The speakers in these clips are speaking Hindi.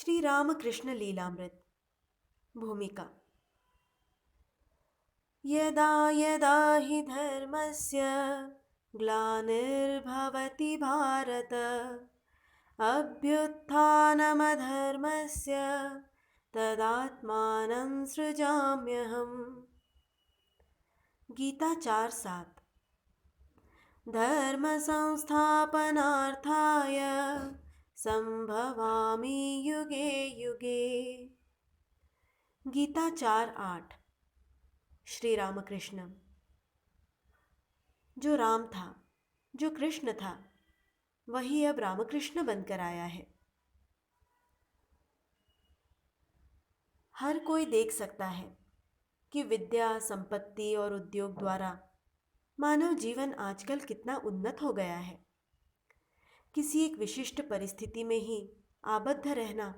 श्री रामकृष्ण लीलामृत भूमिका। यदा यदा हि धर्मस्य ग्लानिर्भवति भारत अभ्युत्थानमधर्मस्य तदात्मानं सृजाम्यहम्। गीता 4:7। धर्म संस्थापनार्थाय संभवामि युगे युगे। गीता 4:8। श्री रामकृष्ण। जो राम था, जो कृष्ण था, वही अब रामकृष्ण बनकर आया है। हर कोई देख सकता है कि विद्या, संपत्ति और उद्योग द्वारा मानव जीवन आजकल कितना उन्नत हो गया है। किसी एक विशिष्ट परिस्थिति में ही आबद्ध रहना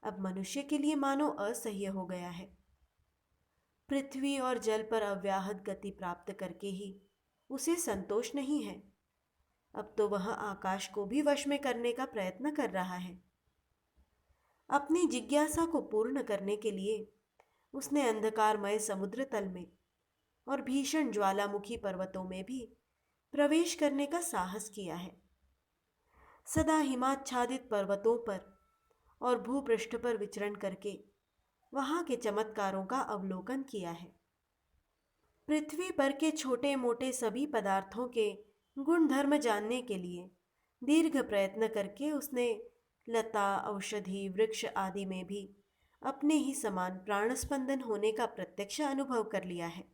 अब मनुष्य के लिए मानो असह्य हो गया है। पृथ्वी और जल पर अव्याहत गति प्राप्त करके ही उसे संतोष नहीं है। अब तो वह आकाश को भी वश में करने का प्रयत्न कर रहा है। अपनी जिज्ञासा को पूर्ण करने के लिए उसने अंधकारमय समुद्र तल में और भीषण ज्वालामुखी पर्वतों में भी प्रवेश करने का साहस किया है। सदा हिमाच्छादित पर्वतों पर और भूपृष्ठ पर विचरण करके वहां के चमत्कारों का अवलोकन किया है। पृथ्वी पर के छोटे मोटे सभी पदार्थों के गुण धर्म जानने के लिए दीर्घ प्रयत्न करके उसने लता, औषधि, वृक्ष आदि में भी अपने ही समान प्राणस्पंदन होने का प्रत्यक्ष अनुभव कर लिया है।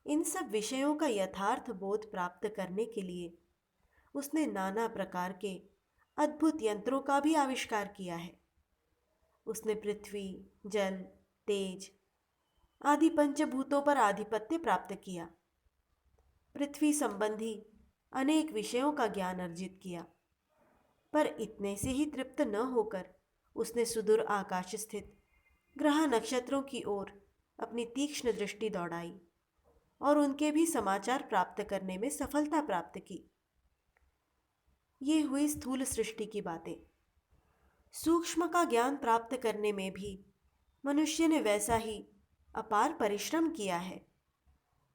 इन सब विषयों का यथार्थ बोध प्राप्त करने के लिए उसने नाना प्रकार के अद्भुत यंत्रों का भी आविष्कार किया है। उसने पृथ्वी, जल, तेज आदि पंचभूतों पर आधिपत्य प्राप्त किया। पृथ्वी संबंधी अनेक विषयों का ज्ञान अर्जित किया, पर इतने से ही तृप्त न होकर उसने सुदूर आकाश स्थित ग्रह नक्षत्रों की ओर अपनी तीक्ष्ण दृष्टि दौड़ाई और उनके भी समाचार प्राप्त करने में सफलता प्राप्त की। ये हुई स्थूल सृष्टि की बातें। सूक्ष्म का ज्ञान प्राप्त करने में भी मनुष्य ने वैसा ही अपार परिश्रम किया है।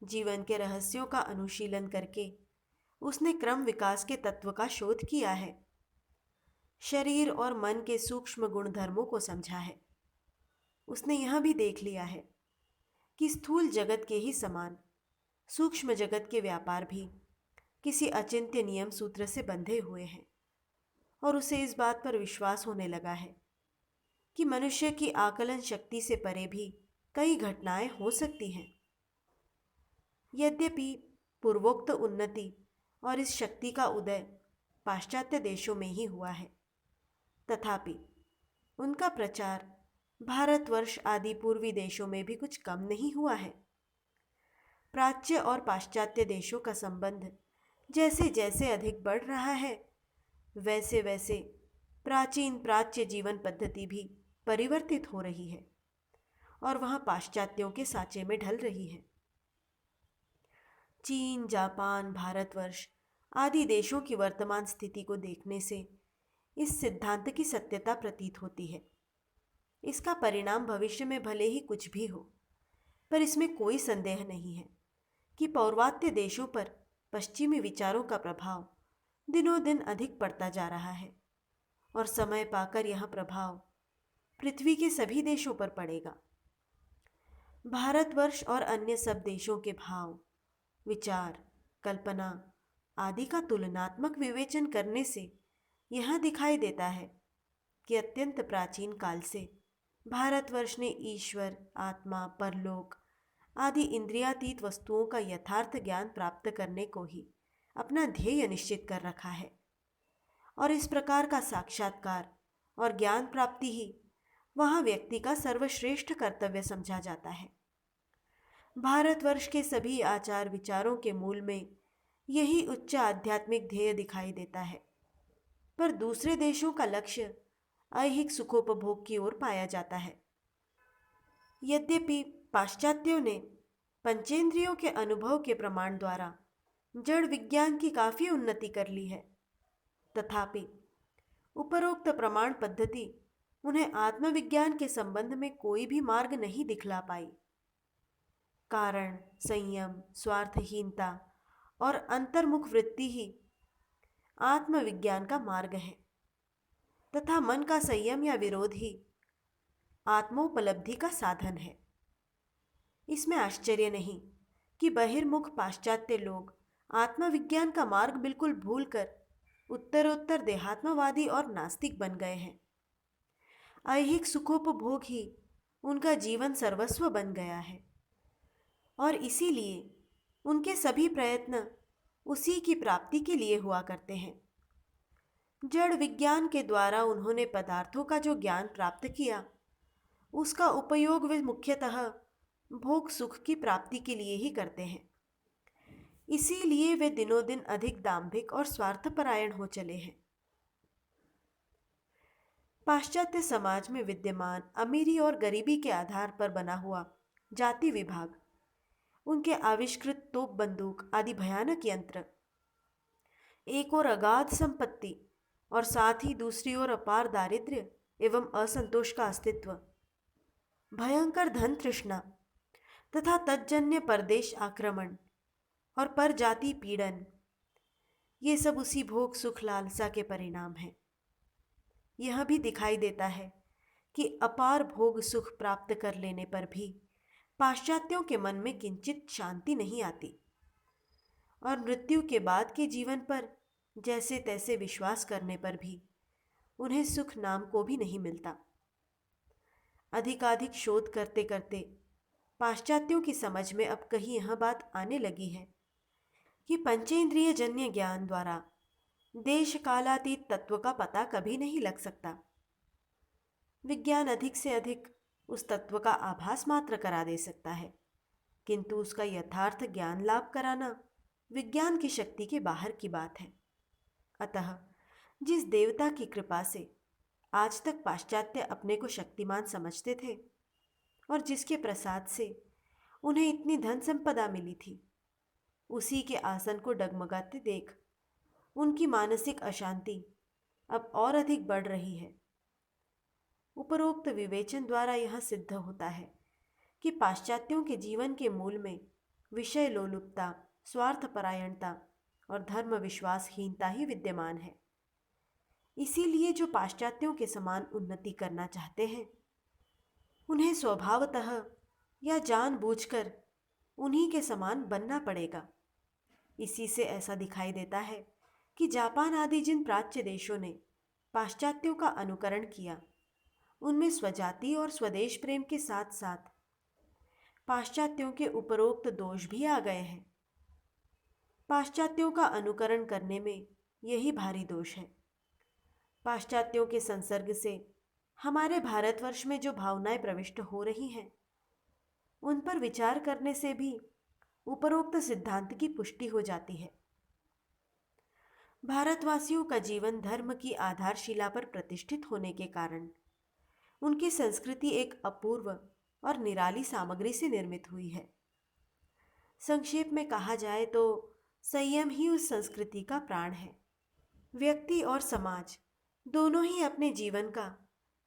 जीवन के रहस्यों का अनुशीलन करके उसने क्रम विकास के तत्व का शोध किया है। शरीर और मन के सूक्ष्म गुण धर्मों को समझा है। उसने यह भी देख लिया है कि स्थूल जगत के ही समान सूक्ष्म जगत के व्यापार भी किसी अचिंत्य नियम सूत्र से बंधे हुए हैं, और उसे इस बात पर विश्वास होने लगा है कि मनुष्य की आकलन शक्ति से परे भी कई घटनाएं हो सकती हैं। यद्यपि पूर्वोक्त उन्नति और इस शक्ति का उदय पाश्चात्य देशों में ही हुआ है, तथापि उनका प्रचार भारतवर्ष आदि पूर्वी देशों में भी कुछ कम नहीं हुआ है। प्राच्य और पाश्चात्य देशों का संबंध जैसे जैसे अधिक बढ़ रहा है, वैसे वैसे प्राचीन प्राच्य जीवन पद्धति भी परिवर्तित हो रही है और वह पाश्चात्यों के साँचे में ढल रही है। चीन, जापान, भारतवर्ष आदि देशों की वर्तमान स्थिति को देखने से इस सिद्धांत की सत्यता प्रतीत होती है। इसका परिणाम भविष्य में भले ही कुछ भी हो, पर इसमें कोई संदेह नहीं है कि पौर्वात्य देशों पर पश्चिमी विचारों का प्रभाव दिनों दिन अधिक पड़ता जा रहा है और समय पाकर यह प्रभाव पृथ्वी के सभी देशों पर पड़ेगा। भारतवर्ष और अन्य सब देशों के भाव, विचार, कल्पना आदि का तुलनात्मक विवेचन करने से यह दिखाई देता है कि अत्यंत प्राचीन काल से भारतवर्ष ने ईश्वर, आत्मा, परलोक आदि इंद्रियातीत वस्तुओं का यथार्थ ज्ञान प्राप्त करने को ही अपना ध्येय निश्चित कर रखा है, और इस प्रकार का साक्षात्कार और ज्ञान प्राप्ति ही वहाँ व्यक्ति का सर्वश्रेष्ठ कर्तव्य समझा जाता है। भारतवर्ष के सभी आचार विचारों के मूल में यही उच्च आध्यात्मिक ध्येय दिखाई देता है, पर दूसरे देशों का लक्ष्य ऐहिक सुखोपभोग की ओर पाया जाता है। यद्यपि पाश्चात्यों ने पंचेंद्रियों के अनुभव के प्रमाण द्वारा जड़ विज्ञान की काफ़ी उन्नति कर ली है, तथापि उपरोक्त प्रमाण पद्धति उन्हें आत्मविज्ञान के संबंध में कोई भी मार्ग नहीं दिखला पाई। कारण, संयम, स्वार्थहीनता और अंतर्मुख वृत्ति ही आत्मविज्ञान का मार्ग है तथा मन का संयम या विरोध ही आत्मोपलब्धि का साधन है। इसमें आश्चर्य नहीं कि बहिर्मुख पाश्चात्य लोग आत्मविज्ञान का मार्ग बिल्कुल भूलकर उत्तरोत्तर देहात्मवादी और नास्तिक बन गए हैं। ऐहिक सुखोपभोग ही उनका जीवन सर्वस्व बन गया है और इसीलिए उनके सभी प्रयत्न उसी की प्राप्ति के लिए हुआ करते हैं। जड़ विज्ञान के द्वारा उन्होंने पदार्थों का जो ज्ञान प्राप्त किया, उसका उपयोग वे मुख्यतः भोग सुख की प्राप्ति के लिए ही करते हैं। इसीलिए वे दिनों दिन अधिक दाम्भिक और स्वार्थपरायण हो चले हैं। पाश्चात्य समाज में विद्यमान अमीरी और गरीबी के आधार पर बना हुआ जाति विभाग, उनके आविष्कृत तोप बंदूक आदि भयानक यंत्र, एक और अगाध संपत्ति और साथ ही दूसरी ओर अपार दारिद्र्य एवं असंतोष का अस्तित्व, भयंकर धन तृष्णा तथा तज्जन्य परदेश आक्रमण और परजाति पीड़न, ये सब उसी भोग सुख लालसा के परिणाम हैं। यह भी दिखाई देता है कि अपार भोग सुख प्राप्त कर लेने पर भी पाश्चात्यों के मन में किंचित शांति नहीं आती और मृत्यु के बाद के जीवन पर जैसे तैसे विश्वास करने पर भी उन्हें सुख नाम को भी नहीं मिलता। अधिकाधिक शोध करते करते पाश्चात्यों की समझ में अब कहीं यह बात आने लगी है कि पंचेंद्रिय जन्य ज्ञान द्वारा देश कालातीत तत्व का पता कभी नहीं लग सकता। विज्ञान अधिक से अधिक उस तत्व का आभास मात्र करा दे सकता है, किंतु उसका यथार्थ ज्ञान लाभ कराना विज्ञान की शक्ति के बाहर की बात है। अतः जिस देवता की कृपा से आज तक पाश्चात्य अपने को शक्तिमान समझते थे और जिसके प्रसाद से उन्हें इतनी धन संपदा मिली थी, उसी के आसन को डगमगाते देख उनकी मानसिक अशांति अब और अधिक बढ़ रही है। उपरोक्त विवेचन द्वारा यह सिद्ध होता है कि पाश्चात्यों के जीवन के मूल में विषय लोलुपता, स्वार्थपरायणता और धर्म विश्वासहीनता ही विद्यमान है। इसीलिए जो पाश्चात्यों के समान उन्नति करना चाहते हैं, उन्हें स्वभावतः या जानबूझकर उन्हीं के समान बनना पड़ेगा। इसी से ऐसा दिखाई देता है कि जापान आदि जिन प्राच्य देशों ने पाश्चात्यों का अनुकरण किया, उनमें स्वजाति और स्वदेश प्रेम के साथ साथ पाश्चात्यों के उपरोक्त दोष भी आ गए हैं। पाश्चात्यों का अनुकरण करने में यही भारी दोष है। पाश्चात्यों के संसर्ग से हमारे भारतवर्ष में जो भावनाएं प्रविष्ट हो रही हैं, उन पर विचार करने से भी उपरोक्त सिद्धांत की पुष्टि हो जाती है। भारतवासियों का जीवन धर्म की आधारशिला पर प्रतिष्ठित होने के कारण उनकी संस्कृति एक अपूर्व और निराली सामग्री से निर्मित हुई है। संक्षेप में कहा जाए तो संयम ही उस संस्कृति का प्राण है। व्यक्ति और समाज दोनों ही अपने जीवन का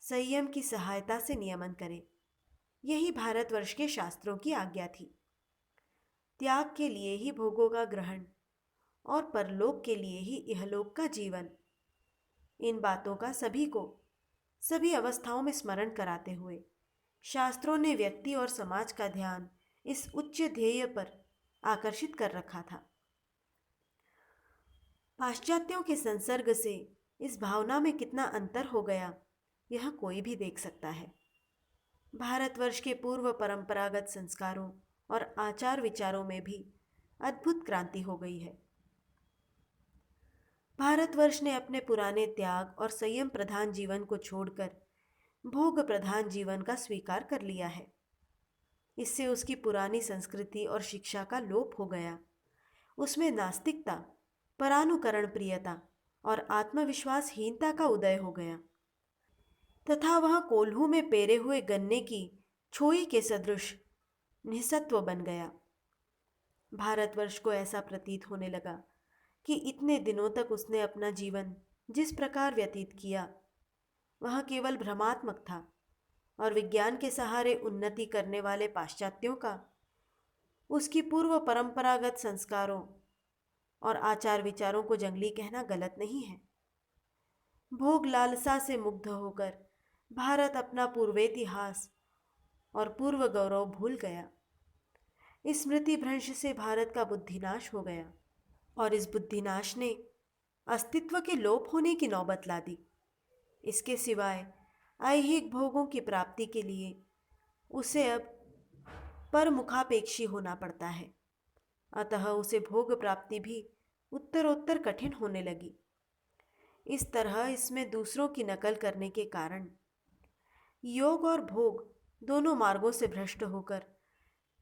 संयम की सहायता से नियमन करें, यही भारतवर्ष के शास्त्रों की आज्ञा थी। त्याग के लिए ही भोगों का ग्रहण और परलोक के लिए ही इहलोक का जीवन, इन बातों का सभी को सभी अवस्थाओं में स्मरण कराते हुए शास्त्रों ने व्यक्ति और समाज का ध्यान इस उच्च ध्येय पर आकर्षित कर रखा था। पाश्चात्यों के संसर्ग से इस भावना में कितना अंतर हो गया, यह कोई भी देख सकता है। भारतवर्ष के पूर्व परंपरागत संस्कारों और आचार विचारों में भी अद्भुत क्रांति हो गई है। भारतवर्ष ने अपने पुराने त्याग और संयम प्रधान जीवन को छोड़कर भोग प्रधान जीवन का स्वीकार कर लिया है। इससे उसकी पुरानी संस्कृति और शिक्षा का लोप हो गया। उसमें नास्तिकता, परानुकरण प्रियता और आत्मविश्वासहीनता का उदय हो गया तथा वह कोल्हू में पेरे हुए गन्ने की छोई के सदृश निःसत्व बन गया। भारतवर्ष को ऐसा प्रतीत होने लगा कि इतने दिनों तक उसने अपना जीवन जिस प्रकार व्यतीत किया, वह केवल भ्रमात्मक था और विज्ञान के सहारे उन्नति करने वाले पाश्चात्यों का उसकी पूर्व परंपरागत संस्कारों और आचार विचारों को जंगली कहना गलत नहीं है। भोग लालसा से मुग्ध होकर भारत अपना पूर्वेतिहास और पूर्व गौरव भूल गया। इस स्मृति भ्रंश से भारत का बुद्धिनाश हो गया और इस बुद्धिनाश ने अस्तित्व के लोप होने की नौबत ला दी। इसके सिवाय ऐहिक भोगों की प्राप्ति के लिए उसे अब परमुखापेक्षी होना पड़ता है। अतः उसे भोग प्राप्ति भी उत्तरोत्तर कठिन होने लगी। इस तरह इसमें दूसरों की नकल करने के कारण योग और भोग दोनों मार्गों से भ्रष्ट होकर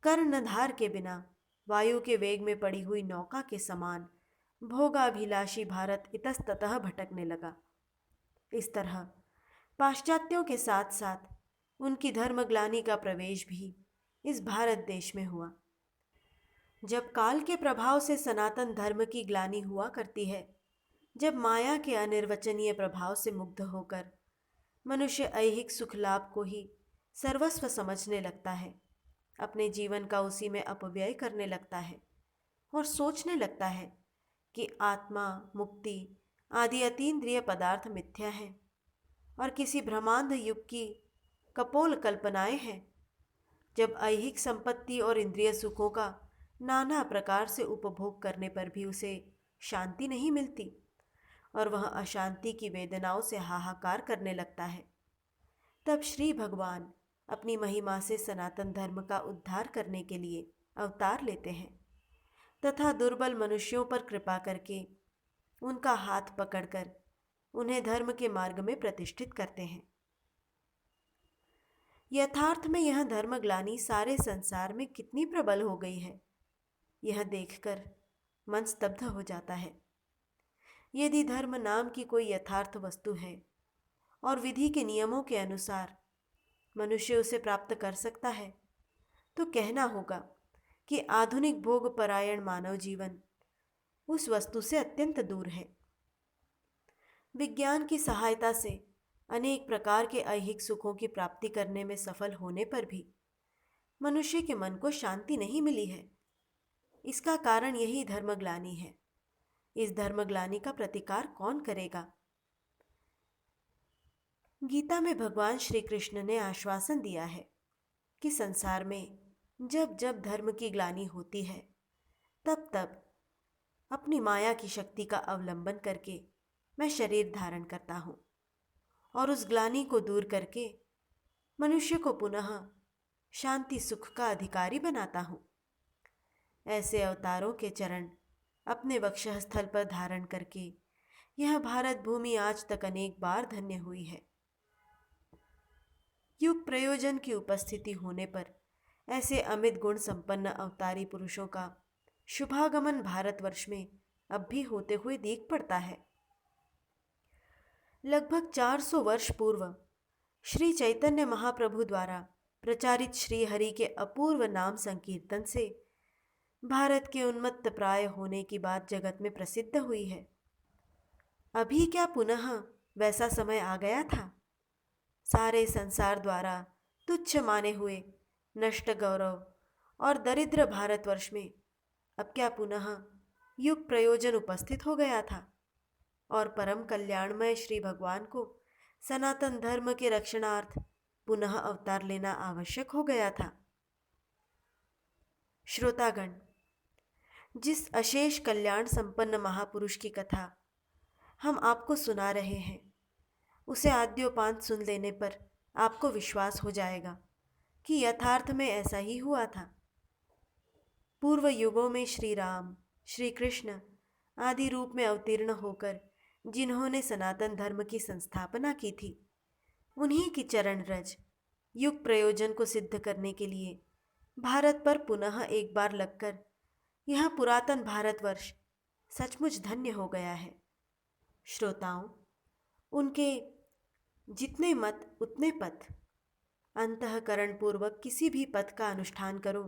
कर्णधार के बिना वायु के वेग में पड़ी हुई नौका के समान भोगाभिलाषी भारत इतस्ततः भटकने लगा। इस तरह पाश्चात्यों के साथ साथ उनकी धर्मग्लानि का प्रवेश भी इस भारत देश में हुआ। जब काल के प्रभाव से सनातन धर्म की ग्लानि हुआ करती है, जब माया के अनिर्वचनीय प्रभाव से मुग्ध होकर मनुष्य ऐहिक सुख लाभ को ही सर्वस्व समझने लगता है, अपने जीवन का उसी में अपव्यय करने लगता है और सोचने लगता है कि आत्मा, मुक्ति आदि अतीन्द्रिय पदार्थ मिथ्या हैं और किसी ब्रह्मांड युग की कपोल कल्पनाएं हैं। जब ऐहिक संपत्ति और इंद्रिय सुखों का नाना प्रकार से उपभोग करने पर भी उसे शांति नहीं मिलती और वह अशांति की वेदनाओं से हाहाकार करने लगता है, तब श्री भगवान अपनी महिमा से सनातन धर्म का उद्धार करने के लिए अवतार लेते हैं तथा दुर्बल मनुष्यों पर कृपा करके उनका हाथ पकड़कर उन्हें धर्म के मार्ग में प्रतिष्ठित करते हैं। यथार्थ में यह धर्मग्लानि सारे संसार में कितनी प्रबल हो गई है, यह देखकर मन स्तब्ध हो जाता है। यदि धर्म नाम की कोई यथार्थ वस्तु है और विधि के नियमों के अनुसार मनुष्य उसे प्राप्त कर सकता है, तो कहना होगा कि आधुनिक भोग परायण मानव जीवन उस वस्तु से अत्यंत दूर है। विज्ञान की सहायता से अनेक प्रकार के ऐहिक सुखों की प्राप्ति करने में सफल होने पर भी मनुष्य के मन को शांति नहीं मिली है। इसका कारण यही धर्मग्लानि है। इस धर्मग्लानि का प्रतिकार कौन करेगा? गीता में भगवान श्री कृष्ण ने आश्वासन दिया है कि संसार में जब जब धर्म की ग्लानि होती है, तब तब अपनी माया की शक्ति का अवलंबन करके मैं शरीर धारण करता हूँ और उस ग्लानि को दूर करके मनुष्य को पुनः शांति सुख का अधिकारी बनाता हूँ। ऐसे अवतारों के चरण अपने वक्षस्थल पर धारण करके यह भारत भूमि आज तक अनेक बार धन्य हुई है। युग प्रयोजन की उपस्थिति होने पर ऐसे अमित गुण संपन्न अवतारी पुरुषों का शुभागमन भारतवर्ष में अब भी होते हुए देख पड़ता है। लगभग 400 वर्ष पूर्व श्री चैतन्य महाप्रभु द्वारा प्रचारित श्री हरि के अपूर्व नाम संकीर्तन से भारत के उन्मत्त प्राय होने की बात जगत में प्रसिद्ध हुई है। अभी क्या पुनः वैसा समय आ गया था? सारे संसार द्वारा तुच्छ माने हुए नष्ट गौरव और दरिद्र भारतवर्ष में अब क्या पुनः युग प्रयोजन उपस्थित हो गया था और परम कल्याणमय श्री भगवान को सनातन धर्म के रक्षणार्थ पुनः अवतार लेना आवश्यक हो गया था। श्रोतागण, जिस अशेष कल्याण संपन्न महापुरुष की कथा हम आपको सुना रहे हैं, उसे आद्योपांत सुन लेने पर आपको विश्वास हो जाएगा कि यथार्थ में ऐसा ही हुआ था। पूर्व युगों में श्री राम, श्री कृष्ण आदि रूप में अवतीर्ण होकर जिन्होंने सनातन धर्म की संस्थापना की थी, उन्हीं की चरण रज युग प्रयोजन को सिद्ध करने के लिए भारत पर पुनः एक बार लगकर यह पुरातन भारतवर्ष सचमुच धन्य हो गया है। श्रोताओं, उनके जितने मत उतने पथ, अंतःकरण पूर्वक किसी भी पथ का अनुष्ठान करो,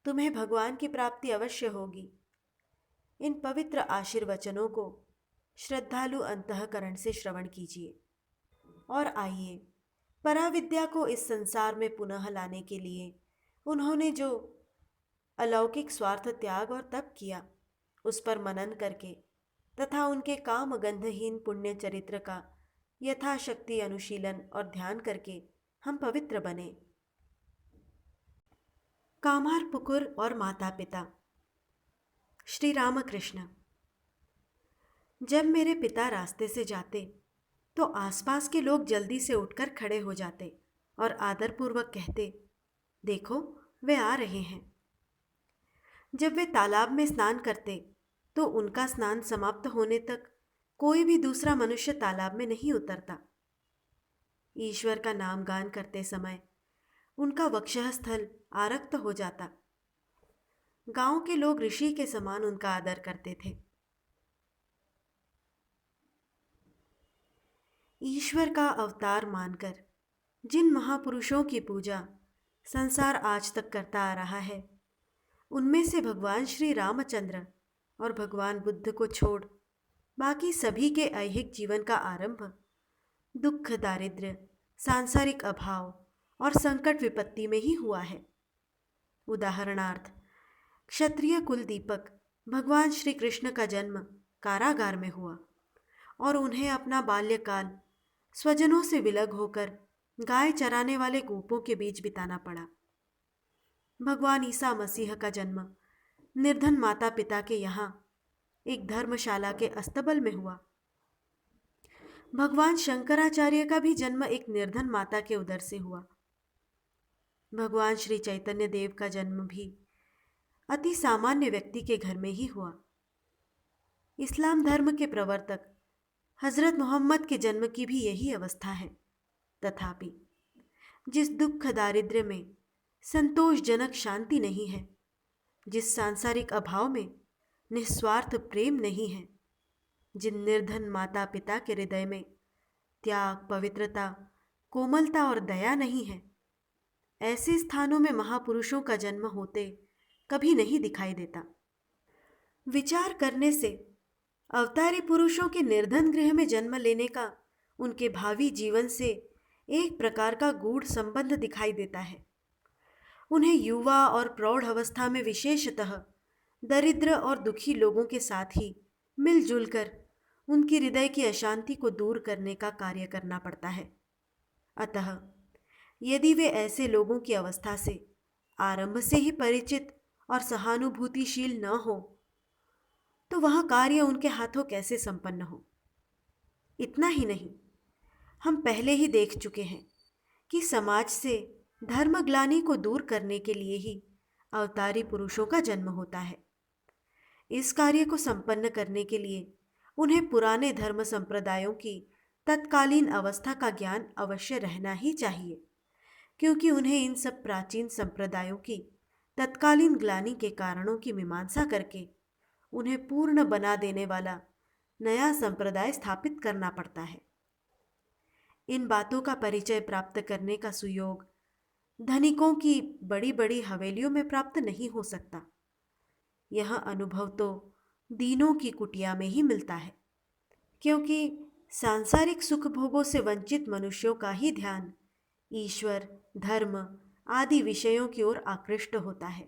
तुम्हें भगवान की प्राप्ति अवश्य होगी। इन पवित्र आशीर्वचनों को श्रद्धालु अंतःकरण से श्रवण कीजिए। और आइए, पराविद्या को इस संसार में पुनः लाने के लिए उन्होंने जो अलौकिक स्वार्थ त्याग और तप किया, उस पर मनन करके तथा उनके काम गंधहीन पुण्य चरित्र का यथाशक्ति अनुशीलन और ध्यान करके हम पवित्र बने। कामार पुकुर और माता पिता। श्री रामकृष्ण। जब मेरे पिता रास्ते से जाते तो आसपास के लोग जल्दी से उठकर खड़े हो जाते और आदरपूर्वक कहते, देखो वे आ रहे हैं। जब वे तालाब में स्नान करते तो उनका स्नान समाप्त होने तक कोई भी दूसरा मनुष्य तालाब में नहीं उतरता। ईश्वर का नाम गान करते समय उनका वक्षः स्थल आरक्त हो जाता। गांव के लोग ऋषि के समान उनका आदर करते थे। ईश्वर का अवतार मानकर जिन महापुरुषों की पूजा संसार आज तक करता आ रहा है, उनमें से भगवान श्री रामचंद्र और भगवान बुद्ध को छोड़ बाकी सभी के ऐहिक जीवन का आरंभ दुख, दारिद्र्य, सांसारिक अभाव और संकट विपत्ति में ही हुआ है। उदाहरणार्थ, क्षत्रिय कुल दीपक भगवान श्री कृष्ण का जन्म कारागार में हुआ और उन्हें अपना बाल्यकाल स्वजनों से विलग होकर गाय चराने वाले गोपों के बीच बिताना पड़ा। भगवान ईसा मसीह का जन्म निर्धन माता पिता के यहाँ एक धर्मशाला के अस्तबल में हुआ। भगवान शंकराचार्य का भी जन्म एक निर्धन माता के उदर से हुआ। भगवान श्री चैतन्य देव का जन्म भी अति सामान्य व्यक्ति के घर में ही हुआ। इस्लाम धर्म के प्रवर्तक हजरत मोहम्मद के जन्म की भी यही अवस्था है। तथापि जिस दुख दारिद्र्य में संतोषजनक शांति नहीं है, जिस सांसारिक अभाव में निस्वार्थ प्रेम नहीं है, जिन निर्धन माता पिता के हृदय में त्याग, पवित्रता, कोमलता और दया नहीं है, ऐसे स्थानों में महापुरुषों का जन्म होते कभी नहीं दिखाई देता। विचार करने से अवतारी पुरुषों के निर्धन गृह में जन्म लेने का उनके भावी जीवन से एक प्रकार का गूढ़ संबंध दिखाई देता है। उन्हें युवा और प्रौढ़ अवस्था में विशेषतः दरिद्र और दुखी लोगों के साथ ही मिलजुल कर उनकी हृदय की अशांति को दूर करने का कार्य करना पड़ता है। अतः यदि वे ऐसे लोगों की अवस्था से आरंभ से ही परिचित और सहानुभूतिशील न हो, तो वह कार्य उनके हाथों कैसे संपन्न हो। इतना ही नहीं, हम पहले ही देख चुके हैं कि समाज से धर्मग्लानि को दूर करने के लिए ही अवतारी पुरुषों का जन्म होता है। इस कार्य को संपन्न करने के लिए उन्हें पुराने धर्म संप्रदायों की तत्कालीन अवस्था का ज्ञान अवश्य रहना ही चाहिए, क्योंकि उन्हें इन सब प्राचीन संप्रदायों की तत्कालीन ग्लानि के कारणों की मीमांसा करके उन्हें पूर्ण बना देने वाला नया संप्रदाय स्थापित करना पड़ता है। इन बातों का परिचय प्राप्त करने का सुयोग धनिकों की बड़ी बड़ी हवेलियों में प्राप्त नहीं हो सकता। यह अनुभव तो दीनों की कुटिया में ही मिलता है, क्योंकि सांसारिक सुख भोगों से वंचित मनुष्यों का ही ध्यान ईश्वर, धर्म आदि विषयों की ओर आकृष्ट होता है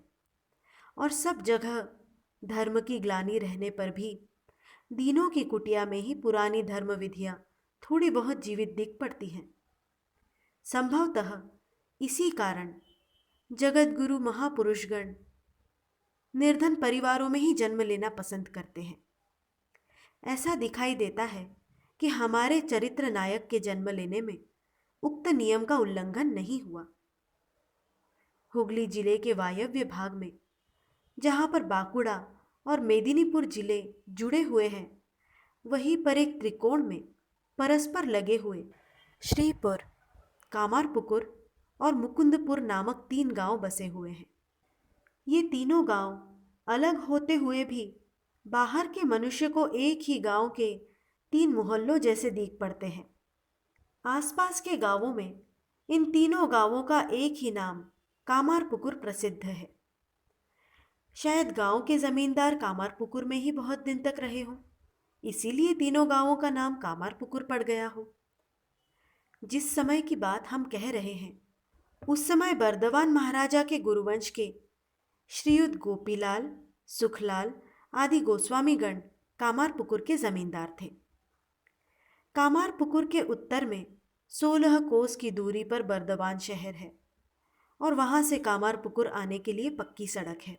और सब जगह धर्म की ग्लानि रहने पर भी दीनों की कुटिया में ही पुरानी धर्म विधियां थोड़ी बहुत जीवित दिख पड़ती हैं। संभवतः इसी कारण जगत गुरु महापुरुषगण निर्धन परिवारों में ही जन्म लेना पसंद करते हैं। ऐसा दिखाई देता है कि हमारे चरित्र नायक के जन्म लेने में उक्त नियम का उल्लंघन नहीं हुआ। हुगली जिले के वायव्य भाग में, जहां पर बांकुड़ा और मेदिनीपुर जिले जुड़े हुए हैं, वहीं पर एक त्रिकोण में परस्पर लगे हुए श्रीपुर, कामारपुकुर और मुकुंदपुर नामक 3 गांव बसे हुए हैं। ये तीनों गांव अलग होते हुए भी बाहर के मनुष्य को एक ही गांव के 3 मोहल्लों जैसे दिख पड़ते हैं। आसपास के गांवों में इन तीनों गांवों का एक ही नाम कामारपुकुर प्रसिद्ध है। शायद गांव के जमींदार कामारपुकुर में ही बहुत दिन तक रहे हों, इसीलिए तीनों गांवों का नाम कामारपुकुर पड़ गया हो। जिस समय की बात हम कह रहे हैं, उस समय बर्दवान महाराजा के गुरुवंश के श्रीयुत गोपीलाल, सुखलाल आदि गोस्वामीगण कामारपुकुर के जमींदार थे। कामारपुकुर के उत्तर में 16 कोस की दूरी पर बर्दवान शहर है और वहां से कामारपुकुर आने के लिए पक्की सड़क है।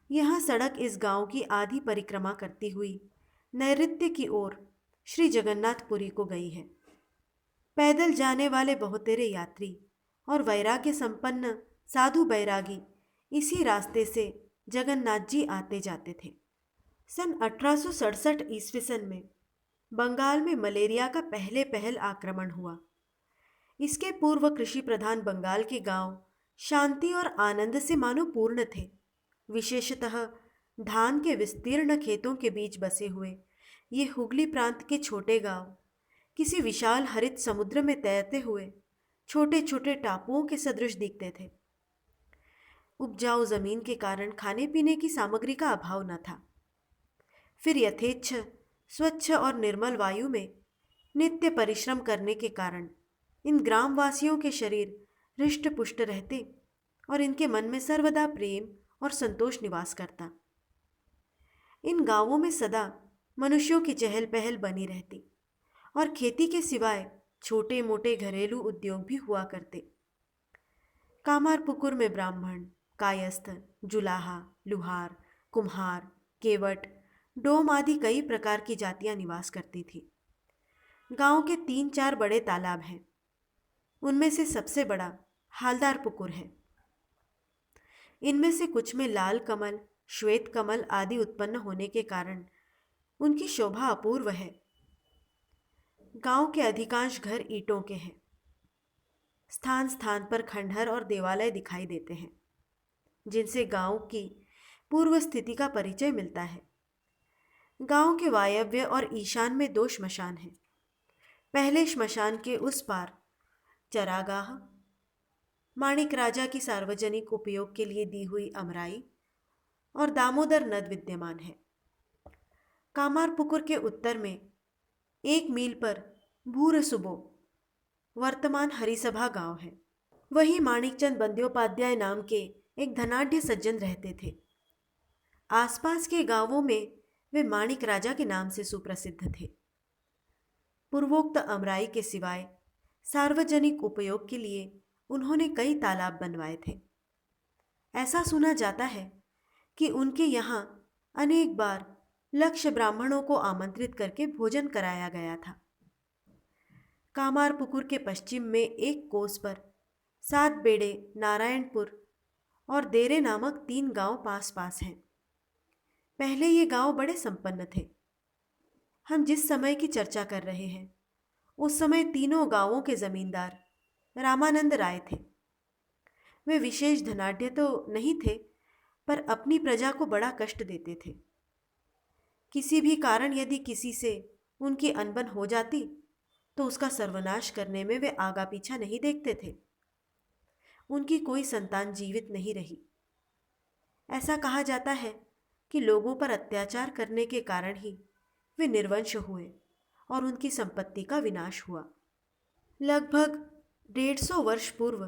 यह सड़क इस गांव की आधी परिक्रमा करती हुई नैऋत्य की ओर श्री जगन्नाथपुरी को गई है। पैदल जाने वाले बहुतेरे यात्री और वैराग्य संपन्न साधु बैरागी इसी रास्ते से जगन्नाथ जी आते जाते थे। सन 1867 ईस्वी सन में बंगाल में मलेरिया का पहल आक्रमण हुआ। इसके पूर्व कृषि प्रधान बंगाल के गांव शांति और आनंद से मानो पूर्ण थे। विशेषतः धान के विस्तीर्ण खेतों के बीच बसे हुए ये हुगली प्रांत के छोटे गांव किसी विशाल हरित समुद्र में तैरते हुए छोटे छोटे टापुओं के सदृश दिखते थे। उपजाऊ जमीन के कारण खाने पीने की सामग्री का अभाव न था। फिर यथेच्छ स्वच्छ और निर्मल वायु में नित्य परिश्रम करने के कारण इन ग्रामवासियों के शरीर हृष्ट पुष्ट रहते और इनके मन में सर्वदा प्रेम और संतोष निवास करता। इन गांवों में सदा मनुष्यों की चहल पहल बनी रहती और खेती के सिवाय छोटे मोटे घरेलू उद्योग भी हुआ करते। कामारपुकुर में ब्राह्मण, कायस्थ, जुलाहा, लुहार, कुम्हार, केवट, डोम आदि कई प्रकार की जातियां निवास करती थी। गांव के 3-4 बड़े तालाब हैं। उनमें से सबसे बड़ा हालदार पुकुर है। इनमें से कुछ में लाल कमल, श्वेत कमल आदि उत्पन्न होने के कारण उनकी शोभा अपूर्व है। गांव के अधिकांश घर ईंटों के हैं। स्थान स्थान पर खंडहर और देवालय दिखाई देते हैं, जिनसे गांव की पूर्व स्थिति का परिचय मिलता है। गांव के वायव्य और ईशान में 2 श्मशान हैं। पहले श्मशान के उस पार चरागाह, माणिक राजा की सार्वजनिक उपयोग के लिए दी हुई अमराई और दामोदर नद विद्यमान है। कामारपुकुर के उत्तर में 1 मील पर भूरसुबो वर्तमान हरिसभा गांव है। वहीं माणिकचंद बंद्योपाध्याय नाम के एक धनाढ्य सज्जन रहते थे। आसपास के गांवों में वे माणिक राजा के नाम से सुप्रसिद्ध थे। पूर्वोक्त अमराई के सिवाय सार्वजनिक उपयोग के लिए उन्होंने कई तालाब बनवाए थे। ऐसा सुना जाता है कि उनके यहाँ अनेक बार लक्ष्य ब्राह्मणों को आमंत्रित करके भोजन कराया गया था। कामारपुकुर के पश्चिम में 1 कोस पर 7 बेड़े, नारायणपुर और देरे नामक 3 गांव पास पास हैं। पहले ये गांव बड़े संपन्न थे। हम जिस समय की चर्चा कर रहे हैं, उस समय तीनों गांवों के जमींदार रामानंद राय थे। वे विशेष धनाढ्य तो नहीं थे, पर अपनी प्रजा को बड़ा कष्ट देते थे। किसी भी कारण यदि किसी से उनकी अनबन हो जाती तो उसका सर्वनाश करने में वे आगा पीछा नहीं देखते थे। उनकी कोई संतान जीवित नहीं रही। ऐसा कहा जाता है कि लोगों पर अत्याचार करने के कारण ही वे निर्वंश हुए और उनकी संपत्ति का विनाश हुआ। लगभग 150 वर्ष पूर्व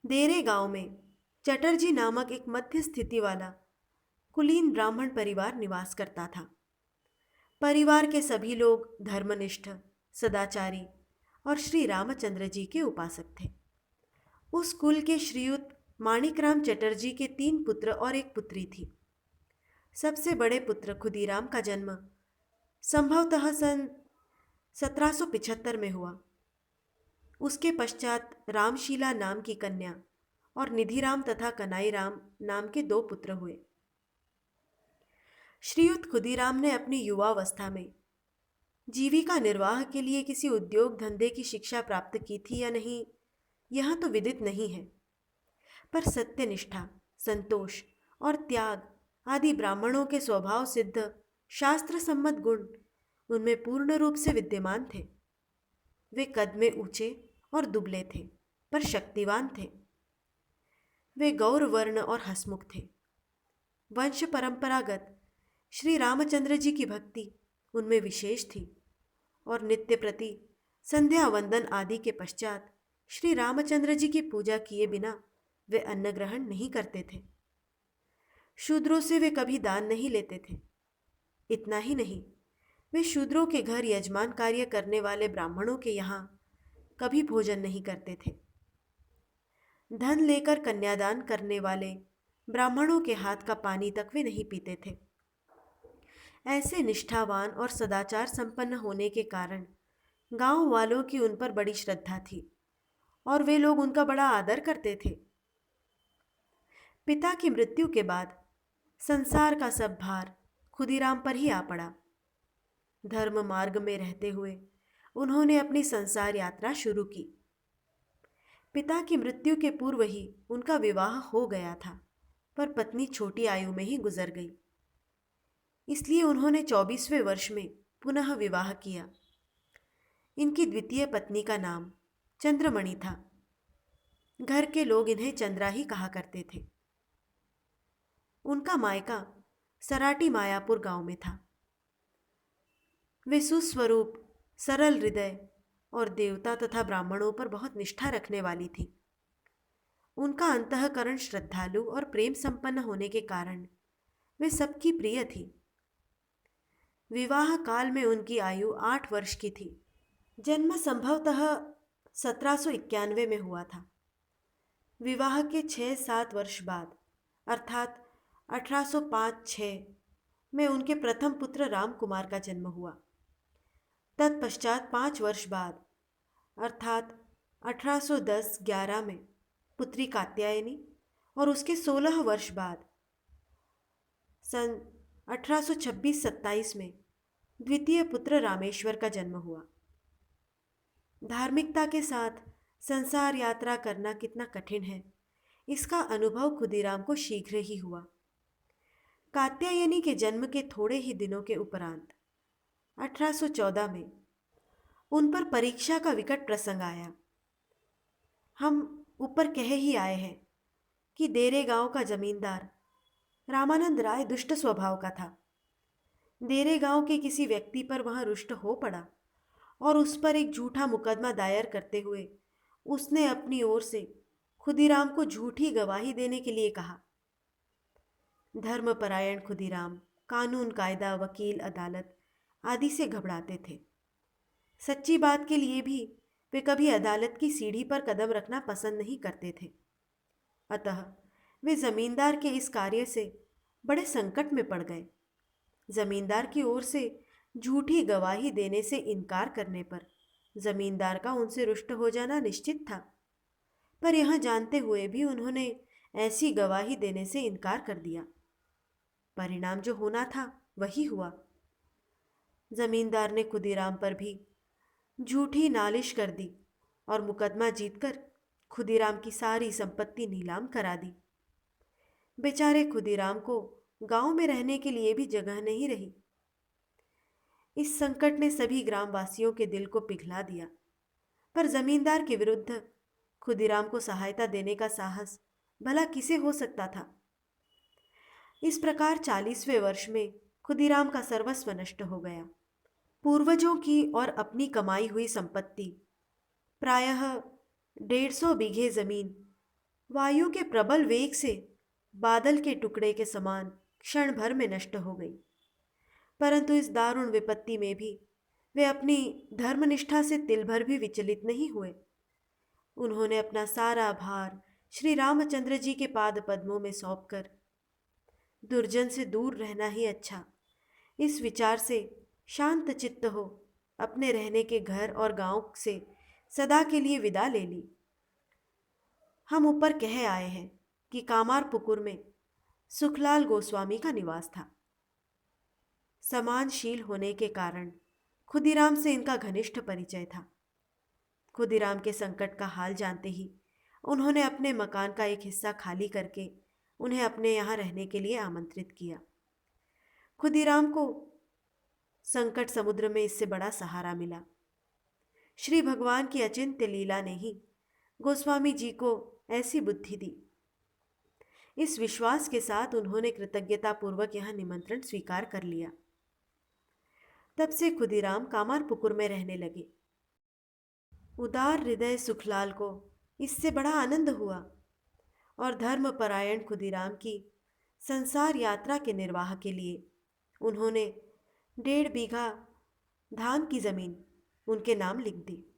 देरे गांव में चटर्जी नामक एक मध्य स्थिति वाला कुलीन ब्राह्मण परिवार निवास करता था। परिवार के सभी लोग धर्मनिष्ठ, सदाचारी और श्री रामचंद्र जी के उपासक थे। उस कुल के श्रीयुत माणिकराम चटर्जी के 3 पुत्र और 1 पुत्री थी। सबसे बड़े पुत्र खुदीराम का जन्म संभवतः सन 1775 में हुआ। उसके पश्चात रामशीला नाम की कन्या और निधिराम तथा कनाईराम नाम के 2 पुत्र हुए। श्रीयुत खुदीराम ने अपनी युवावस्था में जीविका निर्वाह के लिए किसी उद्योग धंधे की शिक्षा प्राप्त की थी या नहीं, यह तो विदित नहीं है, पर सत्यनिष्ठा, संतोष और त्याग आदि ब्राह्मणों के स्वभाव सिद्ध शास्त्र सम्मत गुण उनमें पूर्ण रूप से विद्यमान थे। वे कद में ऊंचे और दुबले थे, पर शक्तिवान थे। वे गौर वर्ण और हसमुख थे। वंश परंपरागत श्री रामचंद्र जी की भक्ति उनमें विशेष थी और नित्य प्रति संध्या वंदन आदि के पश्चात श्री रामचंद्र जी की पूजा किए बिना वे अन्न ग्रहण नहीं करते थे। शूद्रों से वे कभी दान नहीं लेते थे। इतना ही नहीं, वे शूद्रों के घर यजमान कार्य करने वाले ब्राह्मणों के यहाँ कभी भोजन नहीं करते थे। धन लेकर कन्यादान करने वाले ब्राह्मणों के हाथ का पानी तक वे नहीं पीते थे। ऐसे निष्ठावान और सदाचार संपन्न होने के कारण गांव वालों की उन पर बड़ी श्रद्धा थी और वे लोग उनका बड़ा आदर करते थे। पिता की मृत्यु के बाद संसार का सब भार खुदीराम पर ही आ पड़ा। धर्म मार्ग में रहते हुए उन्होंने अपनी संसार यात्रा शुरू की। पिता की मृत्यु के पूर्व ही उनका विवाह हो गया था, पर पत्नी छोटी आयु में ही गुजर गई। इसलिए उन्होंने 24वें वर्ष में पुनः विवाह किया। इनकी द्वितीय पत्नी का नाम चंद्रमणि था। घर के लोग इन्हें चंद्रा ही कहा करते थे। उनका मायका सराटी मायापुर गांव में था। वे सुस्वरूप, सरल हृदय और देवता तथा ब्राह्मणों पर बहुत निष्ठा रखने वाली थी। उनका अंतःकरण श्रद्धालु और प्रेम संपन्न होने के कारण वे सबकी प्रिय थी। विवाह काल में उनकी आयु 8 वर्ष की थी। जन्म संभवतः 1791 में हुआ था। विवाह के 6-7 वर्ष बाद अर्थात 1805-6 में उनके प्रथम पुत्र राम कुमार का जन्म हुआ। तत्पश्चात 5 वर्ष बाद अर्थात 1810-11 में पुत्री कात्यायनी और उसके 16 वर्ष बाद सन 1826-27 में द्वितीय पुत्र रामेश्वर का जन्म हुआ। धार्मिकता के साथ संसार यात्रा करना कितना कठिन है, इसका अनुभव खुदीराम को शीघ्र ही हुआ। कात्यायनी के जन्म के थोड़े ही दिनों के उपरांत 1814 में उन पर परीक्षा का विकट प्रसंग आया। हम ऊपर कह ही आए हैं कि देरे गांव का जमींदार रामानंद राय दुष्ट स्वभाव का था। देरे गांव के किसी व्यक्ति पर वह रुष्ट हो पड़ा और उस पर एक झूठा मुकदमा दायर करते हुए उसने अपनी ओर से खुदीराम को झूठी गवाही देने के लिए कहा। धर्मपरायण खुदीराम कानून, कायदा, वकील, अदालत आदि से घबराते थे। सच्ची बात के लिए भी वे कभी अदालत की सीढ़ी पर कदम रखना पसंद नहीं करते थे। अतः वे जमींदार के इस कार्य से बड़े संकट में पड़ गए। जमींदार की ओर से झूठी गवाही देने से इनकार करने पर जमींदार का उनसे रुष्ट हो जाना निश्चित था, पर यह जानते हुए भी उन्होंने ऐसी गवाही देने से इनकार कर दिया। परिणाम जो होना था वही हुआ। जमींदार ने खुदीराम पर भी झूठी नालिश कर दी और मुकदमा जीतकर खुदीराम की सारी संपत्ति नीलाम करा दी। बेचारे खुदीराम को गांव में रहने के लिए भी जगह नहीं रही। इस संकट ने सभी ग्रामवासियों के दिल को पिघला दिया, पर जमींदार के विरुद्ध खुदीराम को सहायता देने का साहस भला किसे हो सकता था। इस प्रकार 40वें वर्ष में खुदीराम का सर्वस्व नष्ट हो गया। पूर्वजों की और अपनी कमाई हुई संपत्ति प्रायः 150 बीघे जमीन वायु के प्रबल वेग से बादल के टुकड़े के समान क्षण भर में नष्ट हो गई। परंतु इस दारुण विपत्ति में भी वे अपनी धर्मनिष्ठा से तिल भर भी विचलित नहीं हुए। उन्होंने अपना सारा भार श्री रामचंद्र जी के पाद पद्मों में सौंपकर दुर्जन से दूर रहना ही अच्छा, इस विचार से शांत चित्त हो अपने रहने के घर और गांव से सदा के लिए विदा ले ली। हम ऊपर कह आए हैं कि कामारपुकुर में सुखलाल गोस्वामी का निवास था। समानशील होने के कारण खुदीराम से इनका घनिष्ठ परिचय था। खुदीराम के संकट का हाल जानते ही उन्होंने अपने मकान का एक हिस्सा खाली करके उन्हें अपने यहाँ रहने के लिए आमंत्रित किया। खुदीराम को संकट समुद्र में इससे बड़ा सहारा मिला। श्री भगवान की अचिंत्य लीला ने ही गोस्वामी जी को ऐसी बुद्धि दी। इस विश्वास के साथ उन्होंने कृतज्ञतापूर्वक यह निमंत्रण स्वीकार कर लिया। तब से खुदीराम कामारपुकुर में रहने लगे। उदार हृदय सुखलाल को इससे बड़ा आनंद हुआ और धर्मपरायण खुदीराम की संसार यात्रा के निर्वाह के लिए उन्होंने 1.5 बीघा धान की जमीन उनके नाम लिख दी।